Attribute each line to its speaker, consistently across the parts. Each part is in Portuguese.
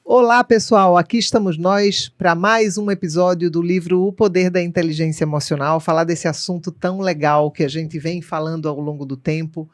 Speaker 1: Olá, pessoal! Aqui estamos nós para mais um episódio do livro O Poder da Inteligência Emocional, falar desse assunto tão legal que a gente vem falando ao longo do tempo.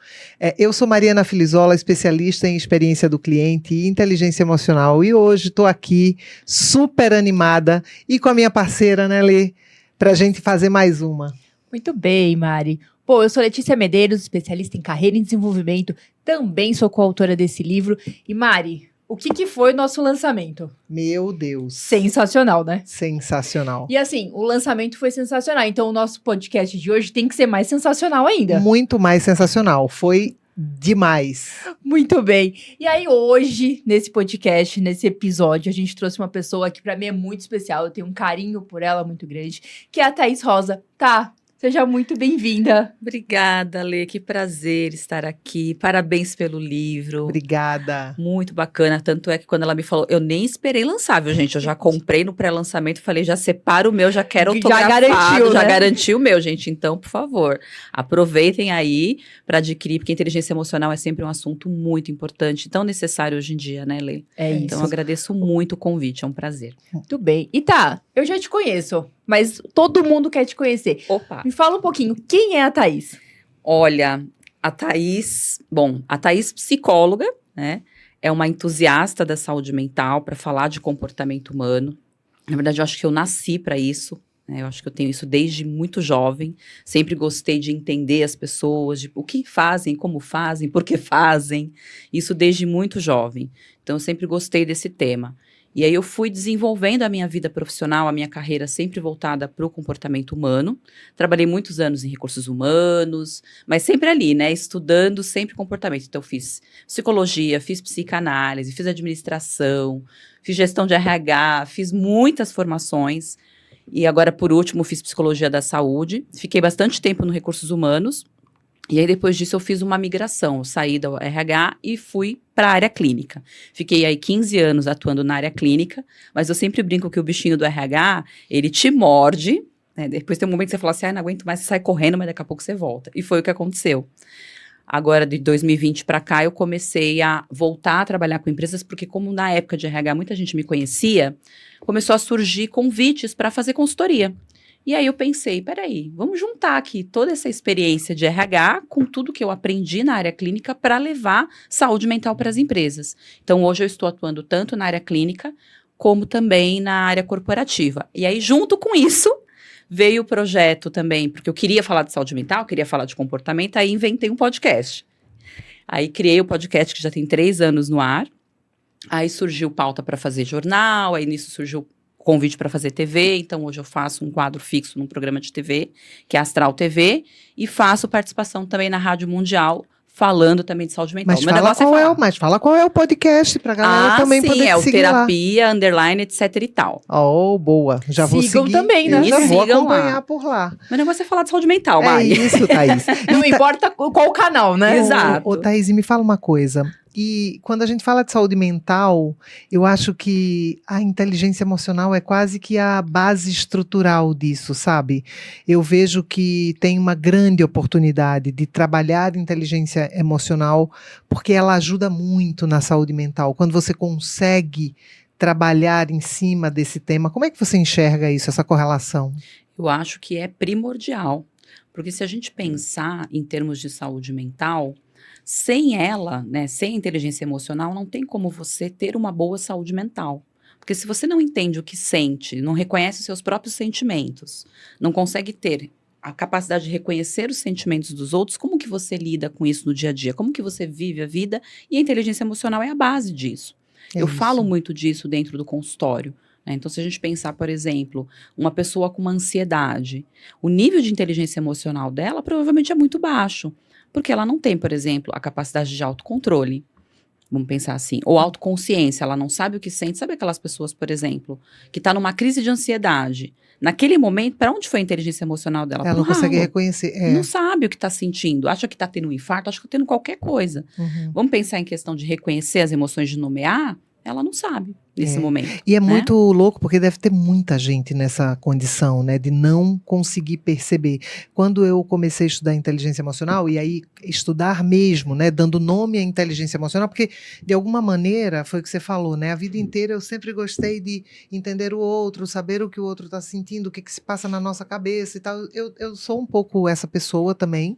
Speaker 1: Eu sou Mariana Filizola, especialista em experiência do cliente e inteligência emocional, e hoje estou aqui super animada e com a minha parceira, né, Lê, para a gente fazer mais uma.
Speaker 2: Muito bem, Mari. Eu sou Letícia Medeiros, especialista em carreira e desenvolvimento, também sou coautora desse livro. E Mari, o que foi o nosso lançamento?
Speaker 1: Meu Deus!
Speaker 2: Sensacional, né?
Speaker 1: Sensacional.
Speaker 2: E assim, o lançamento foi sensacional, então o nosso podcast de hoje tem que ser mais sensacional ainda.
Speaker 1: Muito mais sensacional, foi demais.
Speaker 2: Muito bem. E aí hoje, nesse podcast, nesse episódio, a gente trouxe uma pessoa que pra mim é muito especial, eu tenho um carinho por ela muito grande, que é a Thaís Rosa. Tá? Seja muito bem-vinda.
Speaker 3: Obrigada, Lê. Que prazer estar aqui. Parabéns pelo livro.
Speaker 1: Obrigada.
Speaker 3: Muito bacana. Tanto é que quando ela me falou, eu nem esperei lançar, viu, gente? Eu já comprei no pré-lançamento, falei, já separo o meu, já quero autografado. Já garantiu o meu, gente. Então, por favor, aproveitem aí para adquirir, porque inteligência emocional é sempre um assunto muito importante, tão necessário hoje em dia, né, Lê?
Speaker 2: É isso.
Speaker 3: Então, eu agradeço muito o convite, é um prazer.
Speaker 2: Muito bem. E tá, eu já te conheço, mas todo mundo quer te conhecer.
Speaker 3: Opa!
Speaker 2: Me fala um pouquinho, quem é a Thaís?
Speaker 3: Olha, a Thaís psicóloga, né? É uma entusiasta da saúde mental para falar de comportamento humano. Na verdade, eu acho que eu nasci para isso, né? Eu acho que eu tenho isso desde muito jovem. Sempre gostei de entender as pessoas, de o que fazem, como fazem, por que fazem. Isso desde muito jovem. Então, eu sempre gostei desse tema. E aí eu fui desenvolvendo a minha vida profissional, a minha carreira sempre voltada para o comportamento humano. Trabalhei muitos anos em recursos humanos, mas sempre ali, né, estudando sempre comportamento. Então eu fiz psicologia, fiz psicanálise, fiz administração, fiz gestão de RH, fiz muitas formações. E agora, por último, fiz psicologia da saúde. Fiquei bastante tempo no recursos humanos. E aí, depois disso, eu fiz uma migração. Eu saí da RH e fui para a área clínica. Fiquei aí 15 anos atuando na área clínica, mas eu sempre brinco que o bichinho do RH, ele te morde, né? Depois tem um momento que você fala assim, não aguento mais, você sai correndo, mas daqui a pouco você volta. E foi o que aconteceu. Agora, de 2020 para cá, eu comecei a voltar a trabalhar com empresas, porque como na época de RH muita gente me conhecia, começou a surgir convites para fazer consultoria. E aí eu pensei, peraí, vamos juntar aqui toda essa experiência de RH com tudo que eu aprendi na área clínica para levar saúde mental para as empresas. Então, hoje eu estou atuando tanto na área clínica, como também na área corporativa. E aí, junto com isso, veio o projeto também, porque eu queria falar de saúde mental, queria falar de comportamento, aí inventei um podcast. Aí criei o podcast que já tem 3 anos no ar, aí surgiu pauta para fazer jornal, aí nisso surgiu convite para fazer TV, então hoje eu faço um quadro fixo num programa de TV, que é a Astral TV, e faço participação também na Rádio Mundial, falando também de saúde mental.
Speaker 1: Mas fala qual é o podcast, pra galera também poder te seguir lá.
Speaker 3: Terapia, underline, etc e tal.
Speaker 1: Oh, boa. Já vou seguir.
Speaker 2: Sigam também, né?
Speaker 1: Já vou acompanhar
Speaker 3: lá.
Speaker 1: Por lá.
Speaker 3: Meu negócio é falar de saúde mental, Mari.
Speaker 1: É isso, Thaís.
Speaker 2: Não importa qual o canal, né?
Speaker 3: Exato.
Speaker 1: Ô, Thaís, me fala uma coisa. E quando a gente fala de saúde mental, eu acho que a inteligência emocional é quase que a base estrutural disso, sabe? Eu vejo que tem uma grande oportunidade de trabalhar inteligência emocional, porque ela ajuda muito na saúde mental. Quando você consegue trabalhar em cima desse tema, como é que você enxerga isso, essa correlação?
Speaker 3: Eu acho que é primordial, porque se a gente pensar em termos de saúde mental, sem ela, né, sem a inteligência emocional, não tem como você ter uma boa saúde mental. Porque se você não entende o que sente, não reconhece os seus próprios sentimentos, não consegue ter a capacidade de reconhecer os sentimentos dos outros, como que você lida com isso no dia a dia? Como que você vive a vida? E a inteligência emocional é a base disso. Eu falo muito disso dentro do consultório. Então, se a gente pensar, por exemplo, uma pessoa com uma ansiedade, o nível de inteligência emocional dela provavelmente é muito baixo. Porque ela não tem, por exemplo, a capacidade de autocontrole. Vamos pensar assim. Ou autoconsciência, ela não sabe o que sente. Sabe aquelas pessoas, por exemplo, que está numa crise de ansiedade? Naquele momento, para onde foi a inteligência emocional dela?
Speaker 1: Ela não consegue reconhecer.
Speaker 3: Não sabe o que está sentindo. Acha que está tendo um infarto, acha que está tendo qualquer coisa. Vamos pensar em questão de reconhecer as emoções, de nomear? ela não sabe nesse momento.
Speaker 1: E é
Speaker 3: né?
Speaker 1: muito louco, porque deve ter muita gente nessa condição, né, de não conseguir perceber. Quando eu comecei a estudar inteligência emocional, e aí estudar mesmo, né, dando nome à inteligência emocional, porque de alguma maneira, foi o que você falou, né, a vida inteira eu sempre gostei de entender o outro, saber o que o outro está sentindo, o que, que se passa na nossa cabeça e tal. Eu sou um pouco essa pessoa também,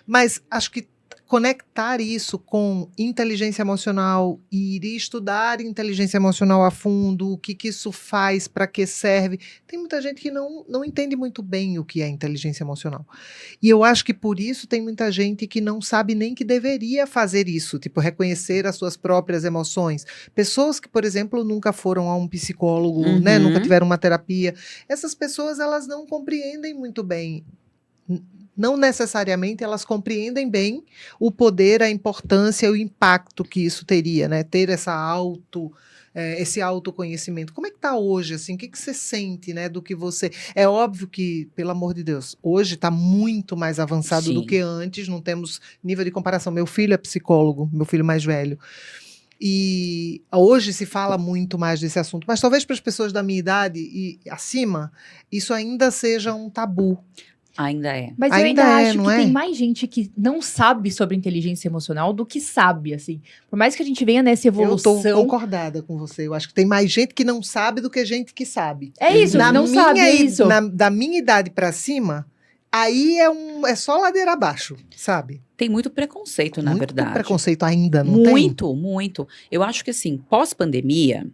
Speaker 1: mas acho que conectar isso com inteligência emocional e ir estudar inteligência emocional a fundo, o que, que isso faz, para que serve. Tem muita gente que não entende muito bem o que é inteligência emocional. E eu acho que por isso tem muita gente que não sabe nem que deveria fazer isso, tipo, reconhecer as suas próprias emoções. Pessoas que, por exemplo, nunca foram a um psicólogo, né, nunca tiveram uma terapia. Essas pessoas, elas não compreendem muito bem. Não necessariamente elas compreendem bem o poder, a importância, o impacto que isso teria, né? Ter esse autoconhecimento. Como é que está hoje, assim? O que você sente, né? Do que você... É óbvio que, pelo amor de Deus, hoje está muito mais avançado do que antes, não temos nível de comparação. Meu filho é psicólogo, meu filho mais velho. E hoje se fala muito mais desse assunto, mas talvez para as pessoas da minha idade e acima, isso ainda seja um tabu.
Speaker 3: Ainda é.
Speaker 2: Mas eu
Speaker 1: Ainda
Speaker 2: ainda
Speaker 1: é,
Speaker 2: acho
Speaker 1: não
Speaker 2: que
Speaker 1: é?
Speaker 2: tem mais gente que não sabe sobre inteligência emocional do que sabe, assim. Por mais que a gente venha nessa
Speaker 1: Eu
Speaker 2: evolução...
Speaker 1: estou concordada com você. Eu acho que tem mais gente que não sabe do que gente que sabe.
Speaker 2: É isso,
Speaker 1: Na
Speaker 2: não sabe, é
Speaker 1: minha
Speaker 2: isso.
Speaker 1: Da minha idade para cima, aí é só ladeira abaixo, sabe?
Speaker 3: Tem muito preconceito, na
Speaker 1: Muito
Speaker 3: verdade.
Speaker 1: preconceito ainda, não tem?
Speaker 3: Muito, muito. Eu acho que assim, pós-pandemia,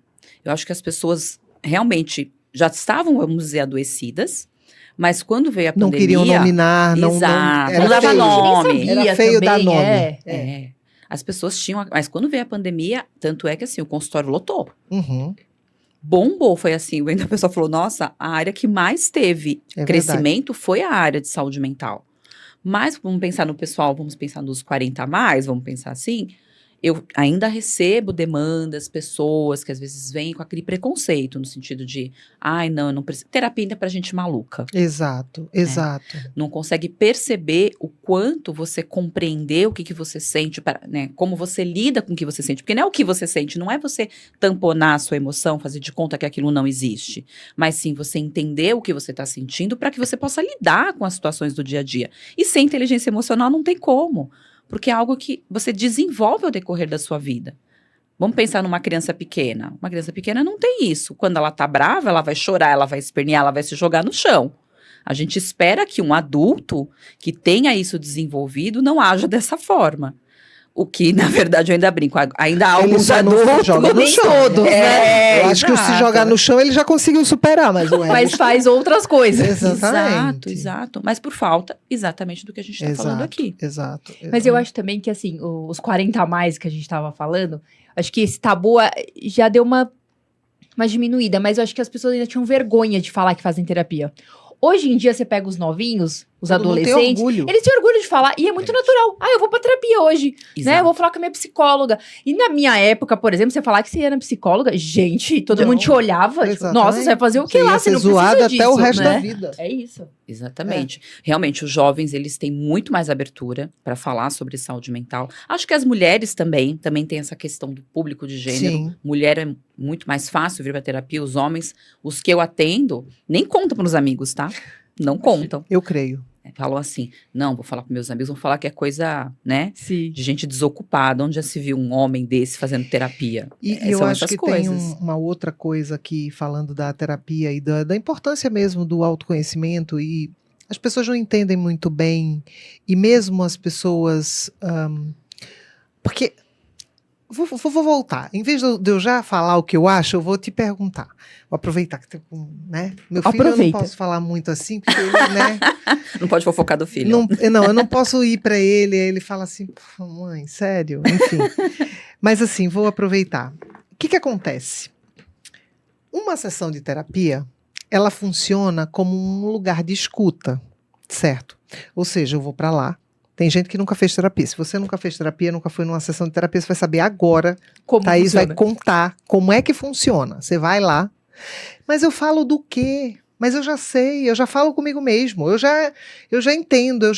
Speaker 3: eu acho que as pessoas realmente já estavam, vamos dizer, adoecidas, mas quando veio a
Speaker 1: Não
Speaker 3: pandemia...
Speaker 1: queriam nominar,
Speaker 3: Exato,
Speaker 1: era
Speaker 3: não dava
Speaker 1: feio.
Speaker 3: nome.
Speaker 2: Nem sabia
Speaker 1: Era feio dar
Speaker 2: também,
Speaker 1: nome.
Speaker 3: É. As pessoas tinham... Mas quando veio a pandemia, tanto é que assim, o consultório lotou.
Speaker 1: Uhum,
Speaker 3: Bombou, foi assim. A pessoa falou, nossa, a área que mais teve
Speaker 1: é
Speaker 3: crescimento foi a área de saúde mental. Mas vamos pensar no pessoal, vamos pensar nos 40 a mais, vamos pensar assim. Eu ainda recebo demandas, pessoas que às vezes vêm com aquele preconceito, no sentido de, ai, não, eu não preciso. Terapia ainda é pra gente maluca.
Speaker 1: Exato, exato.
Speaker 3: Não consegue perceber o quanto você compreender o que você sente, né, como você lida com o que você sente. Porque não é o que você sente, não é você tamponar a sua emoção, fazer de conta que aquilo não existe. Mas sim você entender o que você está sentindo para que você possa lidar com as situações do dia a dia. E sem inteligência emocional não tem como. Porque é algo que você desenvolve ao decorrer da sua vida. Vamos pensar numa criança pequena. Uma criança pequena não tem isso. Quando ela tá brava, ela vai chorar, ela vai espernear, ela vai se jogar no chão. A gente espera que um adulto que tenha isso desenvolvido não haja dessa forma. O que, na verdade, eu ainda brinco. Ainda há
Speaker 1: Ele
Speaker 3: alguns
Speaker 1: só não
Speaker 3: adultos...
Speaker 1: joga no
Speaker 2: nem
Speaker 1: chão.
Speaker 2: todos,
Speaker 1: né? Eu acho que o se
Speaker 3: exato.
Speaker 1: jogar no chão ele já conseguiu superar, mas o
Speaker 2: Mas
Speaker 1: resto...
Speaker 2: faz outras coisas.
Speaker 1: Exatamente.
Speaker 3: Exato. Mas por falta exatamente do que a gente está falando aqui.
Speaker 1: Exato.
Speaker 2: Mas eu acho também que, assim, os 40 a mais que a gente tava falando, acho que esse tabu já deu uma diminuída, mas eu acho que as pessoas ainda tinham vergonha de falar que fazem terapia. Hoje em dia, você pega os novinhos, os
Speaker 1: Todo mundo tem
Speaker 2: adolescentes,
Speaker 1: orgulho.
Speaker 2: eles têm orgulho de falar, e é muito natural. Ah, eu vou pra terapia hoje, né? Eu vou falar com a minha psicóloga. E na minha época, por exemplo, você falar que você era psicóloga, gente, todo
Speaker 1: Não,
Speaker 2: mundo te olhava, tipo,
Speaker 1: exatamente.
Speaker 2: nossa, você vai fazer o que
Speaker 1: Você
Speaker 2: lá?
Speaker 1: ia
Speaker 2: Você
Speaker 1: ser
Speaker 2: não
Speaker 1: zoado
Speaker 2: precisa
Speaker 1: até
Speaker 2: disso,
Speaker 1: o resto
Speaker 2: né?
Speaker 1: da vida.
Speaker 2: É isso.
Speaker 3: Exatamente. Realmente, os jovens, eles têm muito mais abertura para falar sobre saúde mental. Acho que as mulheres também têm essa questão do público de gênero.
Speaker 1: Sim.
Speaker 3: Mulher é muito mais fácil vir para terapia. Os homens, os que eu atendo, nem contam para os amigos, tá? Não contam.
Speaker 1: Eu creio.
Speaker 3: Falam assim, não, vou falar para meus amigos, vão falar que é coisa, né,
Speaker 2: Sim.
Speaker 3: de gente desocupada. Onde já se viu um homem desse fazendo terapia?
Speaker 1: E eu
Speaker 3: São
Speaker 1: acho
Speaker 3: essas
Speaker 1: que
Speaker 3: coisas.
Speaker 1: tem uma outra coisa aqui, falando da terapia e da importância mesmo do autoconhecimento, e as pessoas não entendem muito bem, e mesmo as pessoas... porque... Vou voltar. Em vez de eu já falar o que eu acho, eu vou te perguntar. Vou aproveitar que né? Meu filho eu não posso falar muito assim, porque ele, né?
Speaker 3: Não pode fofocar do filho.
Speaker 1: Não, eu não posso ir para ele, aí ele fala assim, mãe, sério? Enfim. Mas assim, vou aproveitar. O que acontece? Uma sessão de terapia, ela funciona como um lugar de escuta, certo? Ou seja, eu vou para lá. Tem gente que nunca fez terapia. Se você nunca fez terapia, nunca foi numa sessão de terapia, você vai saber agora.
Speaker 2: Como
Speaker 1: Thaís
Speaker 2: funciona.
Speaker 1: vai contar como é que funciona. Você vai lá. Mas eu falo do quê? Mas eu já sei, eu já falo comigo mesmo. Eu já entendo,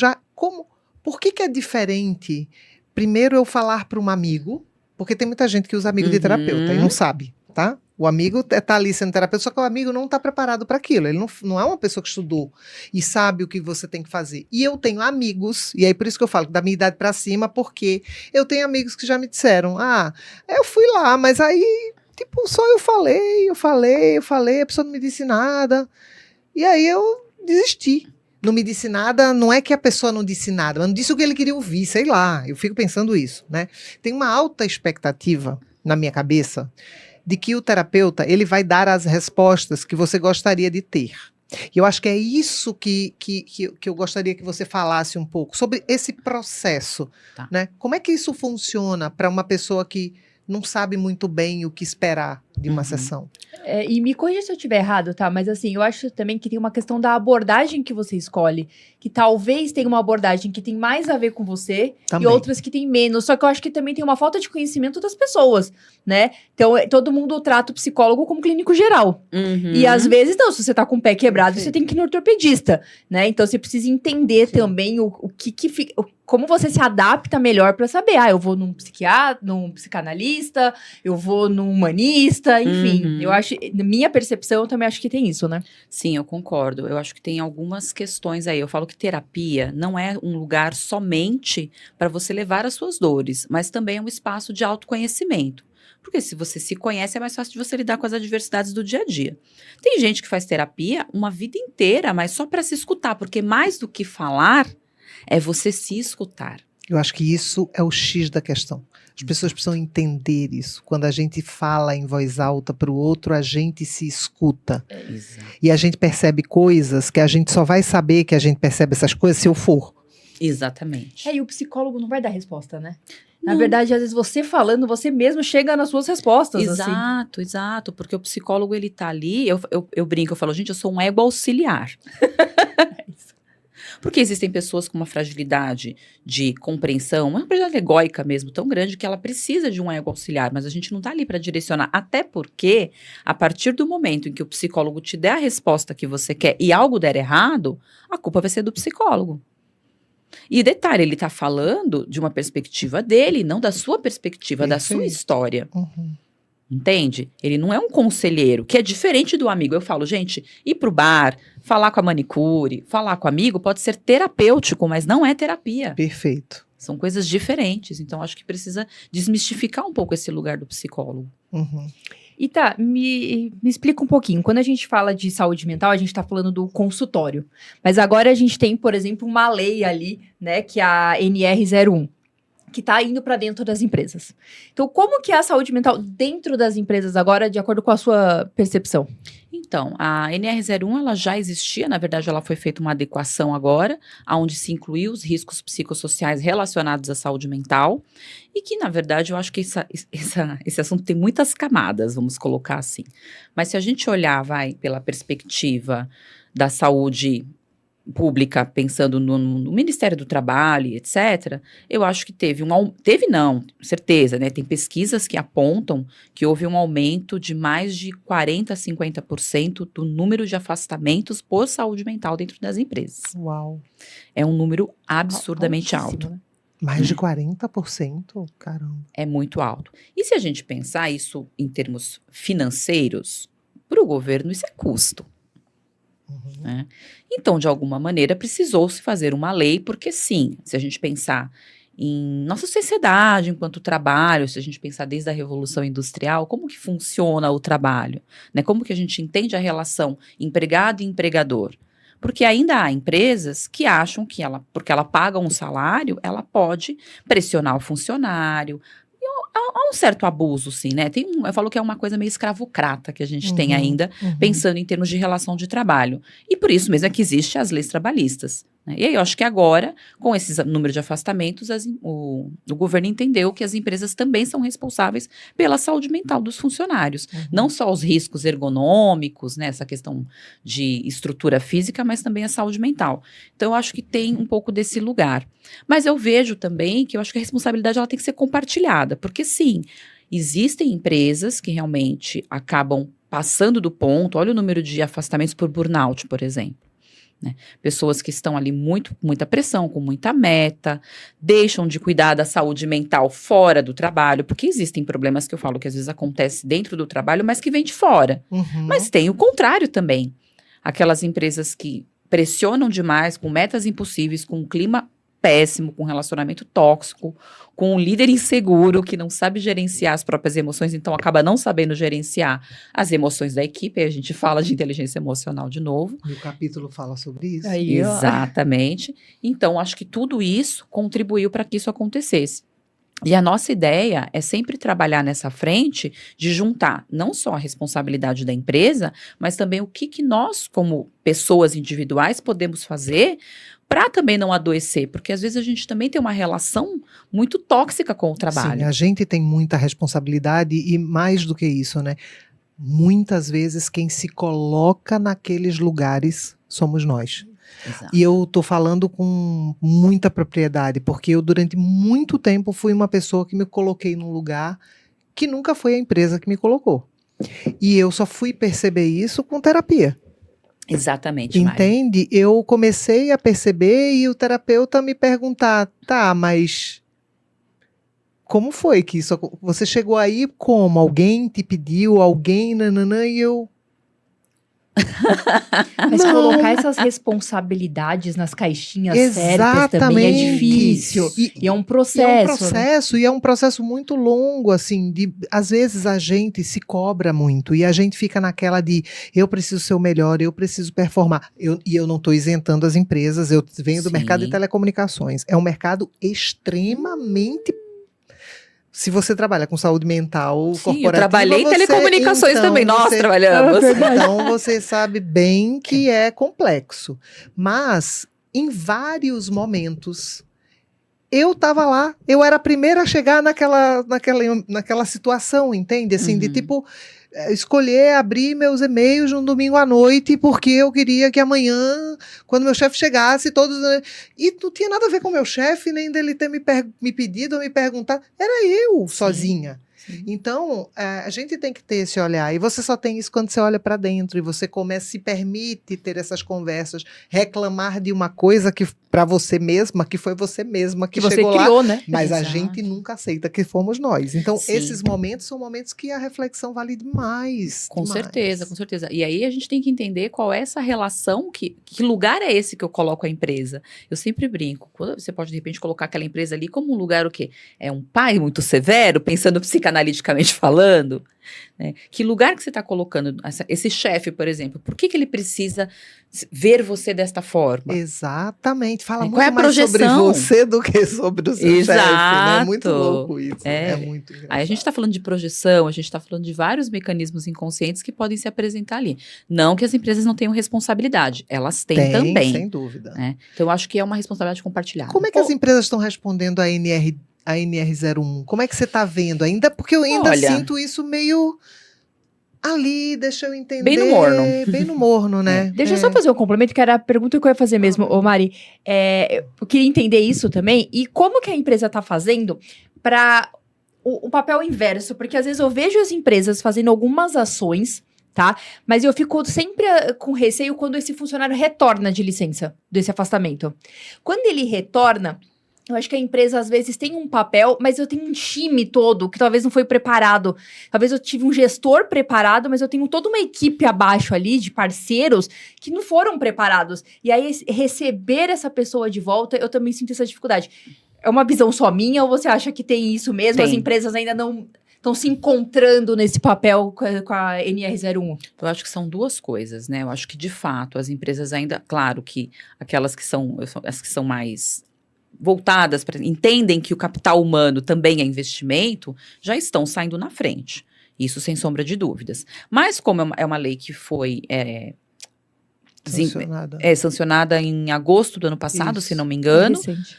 Speaker 1: Por que é diferente? Primeiro eu falar para um amigo Porque tem muita gente que usa amigo de terapeuta e não sabe, tá? O amigo tá ali sendo terapeuta, só que o amigo não tá preparado para aquilo. Ele não é uma pessoa que estudou e sabe o que você tem que fazer. E eu tenho amigos, e aí por isso que eu falo da minha idade para cima, porque eu tenho amigos que já me disseram, eu fui lá, mas aí, tipo, só eu falei, a pessoa não me disse nada. E aí eu desisti. Não me disse nada, não é que a pessoa não disse nada, mas não disse o que ele queria ouvir, sei lá. Eu fico pensando isso, né? Tem uma alta expectativa na minha cabeça de que o terapeuta, ele vai dar as respostas que você gostaria de ter. E eu acho que é isso que eu gostaria que você falasse um pouco, sobre esse processo,
Speaker 3: Tá.
Speaker 1: né? Como é que isso funciona para uma pessoa que não sabe muito bem o que esperar de uma sessão?
Speaker 2: E me corrija se eu estiver errado, tá? Mas assim, eu acho também que tem uma questão da abordagem que você escolhe. Que talvez tenha uma abordagem que tem mais a ver com você
Speaker 1: Também.
Speaker 2: e outras que tem menos. Só que eu acho que também tem uma falta de conhecimento das pessoas, né? Então, todo mundo trata o psicólogo como clínico geral. E às vezes, não, se você tá com o pé quebrado, você tem que ir no ortopedista, né? Então, você precisa entender também o que fica... Como você se adapta melhor para saber, eu vou num psiquiatra, num psicanalista, eu vou num humanista, enfim. Eu acho, na minha percepção, eu também acho que tem isso, né?
Speaker 3: Sim, eu concordo. Eu acho que tem algumas questões aí. Eu falo que terapia não é um lugar somente para você levar as suas dores, mas também é um espaço de autoconhecimento. Porque se você se conhece, é mais fácil de você lidar com as adversidades do dia a dia. Tem gente que faz terapia uma vida inteira, mas só para se escutar, porque mais do que falar, é você se escutar.
Speaker 1: Eu acho que isso é o X da questão. As pessoas precisam entender isso. Quando a gente fala em voz alta para o outro, a gente se escuta.
Speaker 3: Exato.
Speaker 1: E a gente percebe coisas que a gente só vai saber que a gente percebe essas coisas se eu for.
Speaker 3: Exatamente.
Speaker 2: E o psicólogo não vai dar resposta, né? Na
Speaker 3: Não.
Speaker 2: verdade, às vezes você falando, você mesmo chega nas suas respostas,
Speaker 3: Exato, exato. Porque o psicólogo, ele tá ali, eu brinco, eu falo, gente, eu sou um ego auxiliar. Porque existem pessoas com uma fragilidade de compreensão, uma fragilidade egóica mesmo, tão grande que ela precisa de um ego auxiliar, mas a gente não tá ali para direcionar. Até porque, a partir do momento em que o psicólogo te der a resposta que você quer e algo der errado, a culpa vai ser do psicólogo. E detalhe, ele tá falando de uma perspectiva dele, não da sua perspectiva, da sua
Speaker 1: Perfeito.
Speaker 3: história.
Speaker 1: Uhum.
Speaker 3: Entende? Ele não é um conselheiro, que é diferente do amigo. Eu falo, gente, ir pro bar, falar com a manicure, falar com o amigo pode ser terapêutico, mas não é terapia.
Speaker 1: Perfeito.
Speaker 3: São coisas diferentes. Então, acho que precisa desmistificar um pouco esse lugar do psicólogo.
Speaker 1: Uhum.
Speaker 2: E tá, me explica um pouquinho. Quando a gente fala de saúde mental, a gente tá falando do consultório. Mas agora a gente tem, por exemplo, uma lei ali, né, que é a NR01. Que está indo para dentro das empresas. Então, como que é a saúde mental dentro das empresas agora, de acordo com a sua percepção?
Speaker 3: Então, a NR01, ela já existia, na verdade, ela foi feita uma adequação agora, onde se incluiu os riscos psicossociais relacionados à saúde mental, e que, na verdade, eu acho que esse assunto tem muitas camadas, vamos colocar assim. Mas se a gente olhar, pela perspectiva da saúde pública, pensando no Ministério do Trabalho, etc., eu acho que certeza, né? Tem pesquisas que apontam que houve um aumento de mais de 40% a 50% do número de afastamentos por saúde mental dentro das empresas.
Speaker 1: Uau.
Speaker 3: É um número absurdamente alto.
Speaker 2: Né?
Speaker 1: Mais de 40%? Caramba.
Speaker 3: É muito alto. E se a gente pensar isso em termos financeiros, para o governo isso é custo.
Speaker 1: Uhum.
Speaker 3: Né? Então, de alguma maneira, precisou-se fazer uma lei, porque sim, se a gente pensar em nossa sociedade enquanto trabalho, se a gente pensar desde a Revolução Industrial, como que funciona o trabalho? Né? Como que a gente entende a relação empregado e empregador? Porque ainda há empresas que acham que porque ela paga um salário, ela pode pressionar o funcionário. Há um certo abuso, sim, né? Eu falo que é uma coisa meio escravocrata que a gente tem ainda, pensando em termos de relação de trabalho. E por isso mesmo é que existem as leis trabalhistas. Né? E aí eu acho que agora, com esse número de afastamentos, o governo entendeu que as empresas também são responsáveis pela saúde mental dos funcionários. Não só os riscos ergonômicos, né? Essa questão de estrutura física, mas também a saúde mental. Então eu acho que tem um pouco desse lugar. Mas eu vejo também que eu acho que a responsabilidade ela tem que ser compartilhada, porque sim, existem empresas que realmente acabam passando do ponto. Olha o número de afastamentos por burnout, por exemplo. né? Pessoas que estão ali muita pressão, com muita meta, deixam de cuidar da saúde mental fora do trabalho, porque existem problemas que eu falo que às vezes acontecem dentro do trabalho, mas que vêm de fora.
Speaker 1: Uhum.
Speaker 3: Mas tem o contrário também. Aquelas empresas que pressionam demais, com metas impossíveis, com um clima péssimo, com um relacionamento tóxico, com um líder inseguro que não sabe gerenciar as próprias emoções, então acaba não sabendo gerenciar as emoções da equipe. Aí a gente fala de inteligência emocional de novo.
Speaker 1: E o capítulo fala sobre isso.
Speaker 2: Aí, ó.
Speaker 3: Exatamente. Então, acho que tudo isso contribuiu para que isso acontecesse. E a nossa ideia é sempre trabalhar nessa frente de juntar não só a responsabilidade da empresa, mas também o que nós, como pessoas individuais, podemos fazer para também não adoecer, porque às vezes a gente também tem uma relação muito tóxica com o trabalho.
Speaker 1: Sim, a gente tem muita responsabilidade e mais do que isso, né? Muitas vezes quem se coloca naqueles lugares somos nós.
Speaker 3: Exato.
Speaker 1: E eu tô falando com muita propriedade, porque eu durante muito tempo fui uma pessoa que me coloquei num lugar que nunca foi a empresa que me colocou. E eu só fui perceber isso com terapia.
Speaker 3: Exatamente, Mari.
Speaker 1: Entende? Eu comecei a perceber e o terapeuta me perguntar, tá, mas como foi que isso você chegou aí como? Alguém te pediu, alguém, nananã, e eu...
Speaker 2: Mas
Speaker 1: Não.
Speaker 2: colocar essas responsabilidades nas caixinhas certas também é
Speaker 1: Exatamente.
Speaker 2: difícil. E é um
Speaker 1: E é um
Speaker 2: processo. Né?
Speaker 1: processo, e é um processo muito longo, assim, às vezes a gente se cobra muito, e a gente fica naquela de, eu preciso ser o melhor, eu preciso performar, e eu não estou isentando as empresas, eu venho do
Speaker 3: Sim.
Speaker 1: mercado de telecomunicações, é um mercado extremamente... Se você trabalha com saúde mental
Speaker 3: Sim,
Speaker 1: corporativa,
Speaker 3: eu trabalhei em telecomunicações
Speaker 1: então,
Speaker 3: também, nós
Speaker 1: você-
Speaker 3: trabalhamos.
Speaker 1: Então você sabe bem que é complexo. Mas, em vários momentos, eu estava lá, eu era a primeira a chegar naquela situação, entende? Assim, de
Speaker 3: Uhum.
Speaker 1: tipo, escolher abrir meus e-mails num domingo à noite, porque eu queria que amanhã, quando meu chefe chegasse, todos... E não tinha nada a ver com meu chefe, nem dele ter me pedido ou me perguntado. Era eu, sozinha.
Speaker 3: Sim.
Speaker 1: Então, a gente tem que ter esse olhar. E você só tem isso quando você olha para dentro e você se permite ter essas conversas, reclamar de uma coisa que para você mesma, que foi você mesma que
Speaker 2: você
Speaker 1: chegou lá.
Speaker 2: criou, né?
Speaker 1: Mas a
Speaker 3: Exato.
Speaker 1: gente nunca aceita que fomos nós. Então,
Speaker 3: Sim.
Speaker 1: esses momentos são momentos que a reflexão vale demais.
Speaker 3: Com
Speaker 1: demais.
Speaker 3: certeza, com certeza. E aí a gente tem que entender qual é essa relação, que lugar é esse que eu coloco a empresa. Eu sempre brinco, você pode de repente colocar aquela empresa ali como um lugar o quê? É um pai muito severo, pensando psicanaliticamente falando? Né? Que lugar que você está colocando esse chefe, por exemplo? Por que ele precisa ver você desta forma?
Speaker 1: Exatamente. Fala
Speaker 3: Qual
Speaker 1: muito
Speaker 3: é a
Speaker 1: mais sobre
Speaker 3: projeção?
Speaker 1: você do que sobre o seu chefe, né? É muito louco isso. É muito engraçado.
Speaker 3: Aí a gente está falando de projeção, a gente está falando de vários mecanismos inconscientes que podem se apresentar ali. Não que as empresas não tenham responsabilidade, elas têm também.
Speaker 1: Sem dúvida.
Speaker 3: Né? Então eu acho que é uma responsabilidade compartilhada.
Speaker 1: Como é que as empresas estão respondendo a NR01? Como é que você está vendo ainda? Porque eu ainda
Speaker 3: Olha,
Speaker 1: sinto isso meio ali, deixa eu entender.
Speaker 3: Bem no morno.
Speaker 1: Bem no morno, né?
Speaker 2: Deixa eu só fazer um complemento, que era a pergunta que eu ia fazer mesmo, ô Mari. Eu queria entender isso também. E como que a empresa está fazendo para o papel inverso? Porque às vezes eu vejo as empresas fazendo algumas ações, tá? Mas eu fico sempre com receio quando esse funcionário retorna de licença, desse afastamento. Quando ele retorna, eu acho que a empresa, às vezes, tem um papel, mas eu tenho um time todo que talvez não foi preparado. Talvez eu tive um gestor preparado, mas eu tenho toda uma equipe abaixo ali, de parceiros, que não foram preparados. E aí, receber essa pessoa de volta, eu também sinto essa dificuldade. É uma visão só minha ou você acha que tem isso mesmo?
Speaker 3: Tem.
Speaker 2: As empresas ainda não estão se encontrando nesse papel com a NR01?
Speaker 3: Eu acho que são duas coisas, né? Eu acho que, de fato, as empresas ainda... Claro que aquelas que são as que são mais voltadas, entendem que o capital humano também é investimento, já estão saindo na frente. Isso sem sombra de dúvidas. Mas como é uma lei que foi sancionada em agosto do ano passado,
Speaker 1: Isso.
Speaker 3: se não me engano,
Speaker 2: Recente.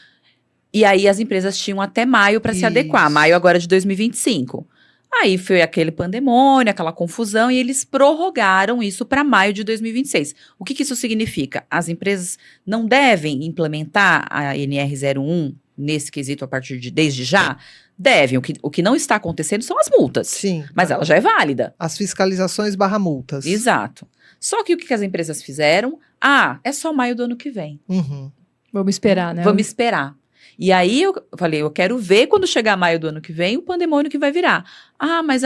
Speaker 3: e aí as empresas tinham até maio para se adequar, maio agora de 2025. Aí foi aquele pandemônio, aquela confusão, e eles prorrogaram isso para maio de 2026. O que isso significa? As empresas não devem implementar a NR01 nesse quesito desde já? Devem. O que não está acontecendo são as multas.
Speaker 1: Sim.
Speaker 3: Mas ela já é válida.
Speaker 1: As fiscalizações barra multas.
Speaker 3: Exato. Só que o que as empresas fizeram? É só maio do ano que vem.
Speaker 1: Uhum.
Speaker 2: Vamos esperar, né?
Speaker 3: Vamos esperar. E aí eu falei, eu quero ver quando chegar maio do ano que vem o pandemônio que vai virar. Mas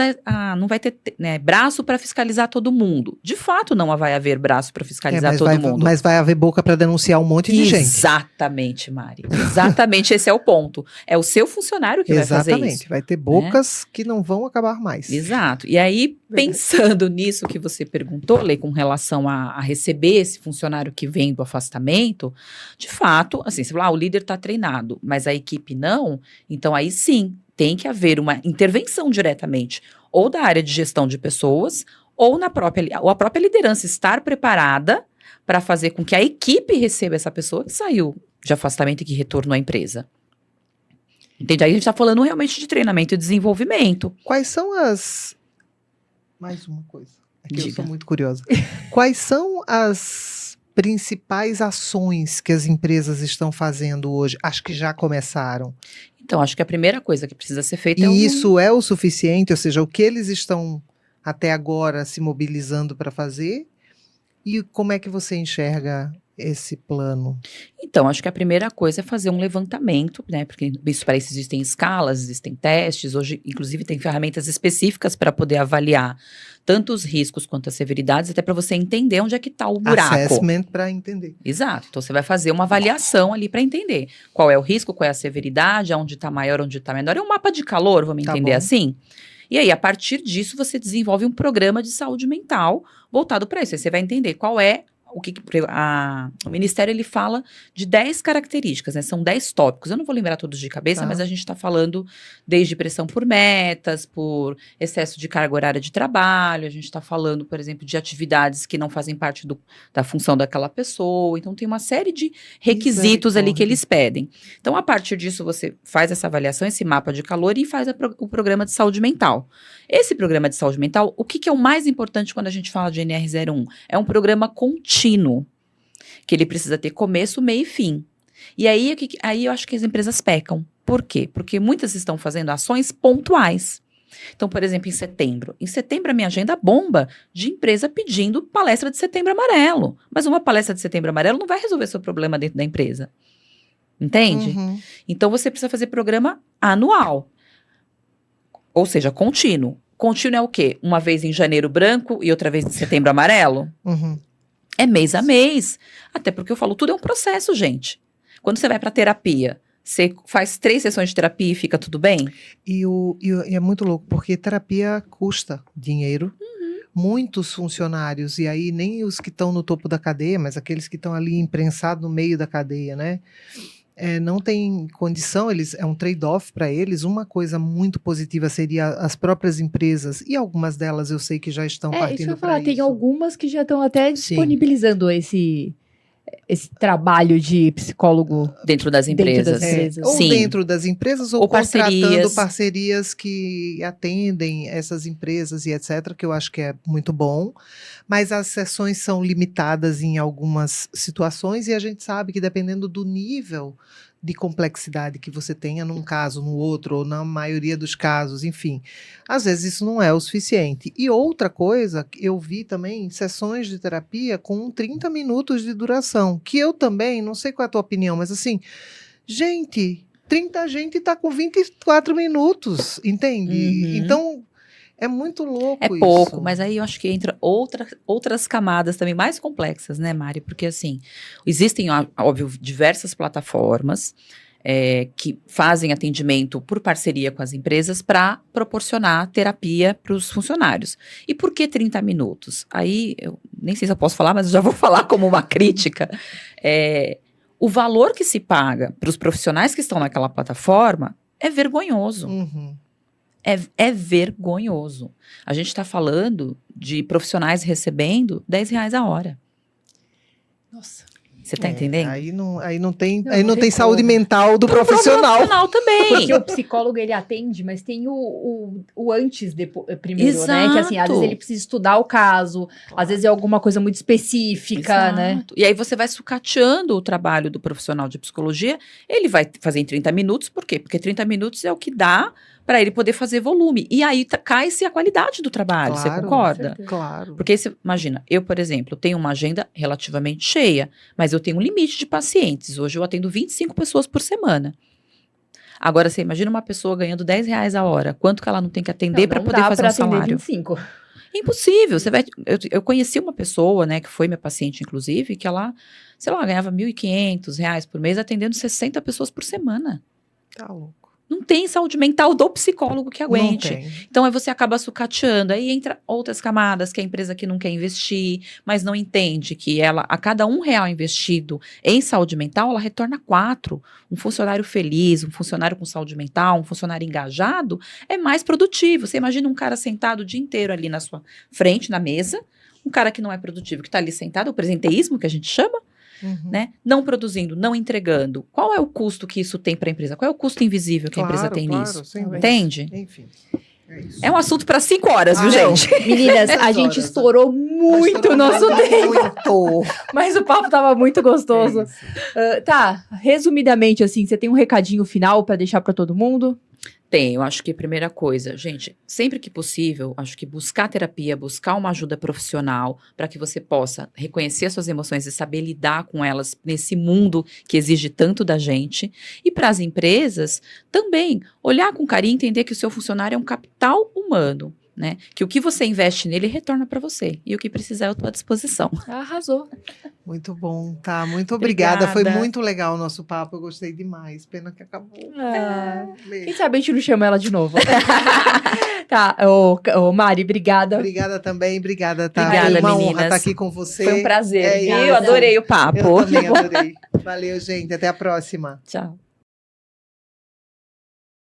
Speaker 3: não vai ter, né, braço para fiscalizar todo mundo. De fato, não vai haver braço para fiscalizar todo mundo.
Speaker 1: Mas vai haver boca para denunciar um monte de gente.
Speaker 3: Exatamente, Mari. Exatamente, esse é o ponto. É o seu funcionário que vai fazer isso.
Speaker 1: Exatamente. Vai ter bocas que não vão acabar mais.
Speaker 3: Exato. E aí, pensando nisso que você perguntou, Lê, com relação a receber esse funcionário que vem do afastamento, de fato, assim, você fala, o líder está treinado, mas a equipe não, então aí sim, tem que haver uma intervenção diretamente, ou da área de gestão de pessoas, ou a própria liderança estar preparada para fazer com que a equipe receba essa pessoa que saiu de afastamento e que retornou à empresa. Entende? Aí a gente está falando realmente de treinamento e desenvolvimento.
Speaker 1: Quais são as... Mais uma coisa. Aqui eu
Speaker 3: Diga.
Speaker 1: sou muito curiosa. Quais são as principais ações que as empresas estão fazendo hoje? Acho que já começaram.
Speaker 3: Então, acho que a primeira coisa que precisa ser feita
Speaker 1: E isso é o suficiente? Ou seja, o que eles estão até agora se mobilizando para fazer? E como é que você enxerga esse plano?
Speaker 3: Então, acho que a primeira coisa é fazer um levantamento, né? Porque para isso existem escalas, existem testes. Hoje, inclusive, tem ferramentas específicas para poder avaliar tanto os riscos quanto as severidades, até para você entender onde é que está o buraco.
Speaker 1: Assessment para entender.
Speaker 3: Exato. Então, você vai fazer uma avaliação ali para entender qual é o risco, qual é a severidade, onde está maior, onde está menor. É um mapa de calor, vamos
Speaker 1: Tá
Speaker 3: entender
Speaker 1: bom.
Speaker 3: assim? E aí, a partir disso, você desenvolve um programa de saúde mental voltado para isso. Aí você vai entender qual é o Ministério, ele fala de 10 características, né? São 10 tópicos. Eu não vou lembrar todos de cabeça,
Speaker 1: Tá.
Speaker 3: mas a gente está falando desde pressão por metas, por excesso de carga horária de trabalho, a gente está falando, por exemplo, de atividades que não fazem parte da função daquela pessoa. Então, tem uma série de requisitos ali que
Speaker 1: Misericórdia.
Speaker 3: eles pedem. Então, a partir disso, você faz essa avaliação, esse mapa de calor e faz o programa de saúde mental. Esse programa de saúde mental, o que é o mais importante quando a gente fala de NR01? É um programa contínuo, que ele precisa ter começo, meio e fim. E aí eu acho que as empresas pecam. Por quê? Porque muitas estão fazendo ações pontuais. Então, por exemplo, em setembro a minha agenda bomba de empresa pedindo palestra de Setembro Amarelo. Mas uma palestra de Setembro Amarelo não vai resolver seu problema dentro da empresa. Entende?
Speaker 1: Uhum.
Speaker 3: Então, você precisa fazer programa anual. Ou seja, contínuo. Contínuo é o quê? Uma vez em janeiro branco e outra vez em setembro amarelo?
Speaker 1: Uhum.
Speaker 3: É mês a mês. Até porque eu falo, tudo é um processo, gente. Quando você vai para terapia, você faz 3 sessões de terapia e fica tudo bem?
Speaker 1: E é muito louco, porque terapia custa dinheiro. Muitos funcionários, e aí nem os que estão no topo da cadeia, mas aqueles que estão ali imprensados no meio da cadeia, né? Não tem condição, é um trade-off para eles. Uma coisa muito positiva seria as próprias empresas, e algumas delas eu sei que já estão
Speaker 2: Isso que eu
Speaker 1: partindo
Speaker 2: ia
Speaker 1: para
Speaker 2: falar,
Speaker 1: isso.
Speaker 2: tem algumas que já estão até
Speaker 1: Sim.
Speaker 2: disponibilizando esse trabalho de psicólogo
Speaker 3: Dentro das empresas.
Speaker 2: das empresas.
Speaker 1: Ou
Speaker 3: Sim.
Speaker 1: dentro das empresas, ou
Speaker 3: Ou
Speaker 1: contratando
Speaker 3: parcerias.
Speaker 1: parcerias que atendem essas empresas e etc., que eu acho que é muito bom. Mas as sessões são limitadas em algumas situações, e a gente sabe que dependendo do nível de complexidade que você tenha num caso, no outro, ou na maioria dos casos, enfim, às vezes isso não é o suficiente. E outra coisa, eu vi também sessões de terapia com 30 minutos de duração, que eu também, não sei qual é a tua opinião, mas assim, gente, 30 gente tá com 24 minutos, entende?
Speaker 3: Uhum.
Speaker 1: Então, é muito louco
Speaker 3: É
Speaker 1: isso.
Speaker 3: pouco, mas aí eu acho que entra outras camadas também mais complexas, né, Mari? Porque, assim, existem, óbvio, diversas plataformas que fazem atendimento por parceria com as empresas para proporcionar terapia para os funcionários. E por que 30 minutos? Aí, eu nem sei se eu posso falar, mas eu já vou falar como uma crítica. O valor que se paga para os profissionais que estão naquela plataforma é vergonhoso.
Speaker 1: Uhum.
Speaker 3: É vergonhoso. A gente está falando de profissionais recebendo R$10 a hora.
Speaker 2: Nossa.
Speaker 3: Você tá entendendo?
Speaker 1: Aí não tem
Speaker 2: Não tem
Speaker 1: saúde
Speaker 2: como.
Speaker 1: mental do profissional.
Speaker 3: Profissional também.
Speaker 2: Porque o psicólogo, ele atende, mas tem o antes, primeiro, né? Que assim, às vezes ele precisa estudar o caso, às vezes é alguma coisa muito específica, né?
Speaker 3: Exato. E aí você vai sucateando o trabalho do profissional de psicologia, ele vai fazer em 30 minutos, por quê? Porque 30 minutos é o que dá para ele poder fazer volume. E aí cai-se a qualidade do trabalho, você
Speaker 1: Claro.
Speaker 3: concorda?
Speaker 1: Claro.
Speaker 3: Porque, imagina, eu, por exemplo, tenho uma agenda relativamente cheia, mas eu tenho um limite de pacientes. Hoje eu atendo 25 pessoas por semana. Agora, você imagina uma pessoa ganhando R$10 a hora. Quanto que ela não tem que atender para poder fazer um salário?
Speaker 2: 25.
Speaker 3: Impossível. Eu conheci uma pessoa, né, que foi minha paciente, inclusive, que ela, sei lá, ganhava R$1.500 por mês atendendo 60 pessoas por semana.
Speaker 1: Tá louco.
Speaker 3: Não tem saúde mental do psicólogo que aguente.
Speaker 1: Não tem.
Speaker 3: Então, aí você acaba sucateando. Aí entra outras camadas, que a empresa que não quer investir, mas não entende que ela, a cada R$1 investido em saúde mental, ela retorna 4. Um funcionário feliz, um funcionário com saúde mental, um funcionário engajado, é mais produtivo. Você imagina um cara sentado o dia inteiro ali na sua frente, na mesa, um cara que não é produtivo, que está ali sentado, o presenteísmo, que a gente chama, né? Não produzindo, não entregando. Qual é o custo que isso tem para a empresa? Qual é o custo invisível que a empresa tem nisso?
Speaker 1: Sem dúvida.
Speaker 3: Entende?
Speaker 1: Enfim. É isso.
Speaker 3: É um assunto para 5 horas, viu,
Speaker 2: Não,
Speaker 3: gente?
Speaker 2: meninas, a gente estourou muito o nosso tempo,
Speaker 1: tempo.
Speaker 2: mas o papo tava muito gostoso.
Speaker 1: É isso.
Speaker 2: Tá, resumidamente, assim, você tem um recadinho final pra deixar pra todo mundo?
Speaker 3: Tem, eu acho que a primeira coisa, gente, sempre que possível, acho que buscar terapia, buscar uma ajuda profissional para que você possa reconhecer as suas emoções e saber lidar com elas nesse mundo que exige tanto da gente. E para as empresas, também olhar com carinho e entender que o seu funcionário é um capital humano, né? Que o que você investe nele retorna para você. E o que precisar, eu estou à disposição.
Speaker 2: Arrasou.
Speaker 1: Muito bom, tá? Muito obrigada. Foi
Speaker 3: Obrigada.
Speaker 1: muito legal o nosso papo. Eu gostei demais. Pena que acabou.
Speaker 2: Quem
Speaker 1: Beijo.
Speaker 2: sabe a gente não chama ela de novo. Tá, ô Mari, obrigada.
Speaker 1: Obrigada também, obrigada, tá?
Speaker 3: Obrigada,
Speaker 1: Foi uma honra
Speaker 3: meninas.
Speaker 1: estar aqui com você.
Speaker 3: Foi um prazer,
Speaker 1: É
Speaker 3: viu?
Speaker 1: isso.
Speaker 3: Adorei o papo.
Speaker 1: Eu também adorei. Valeu, gente. Até a próxima.
Speaker 3: Tchau.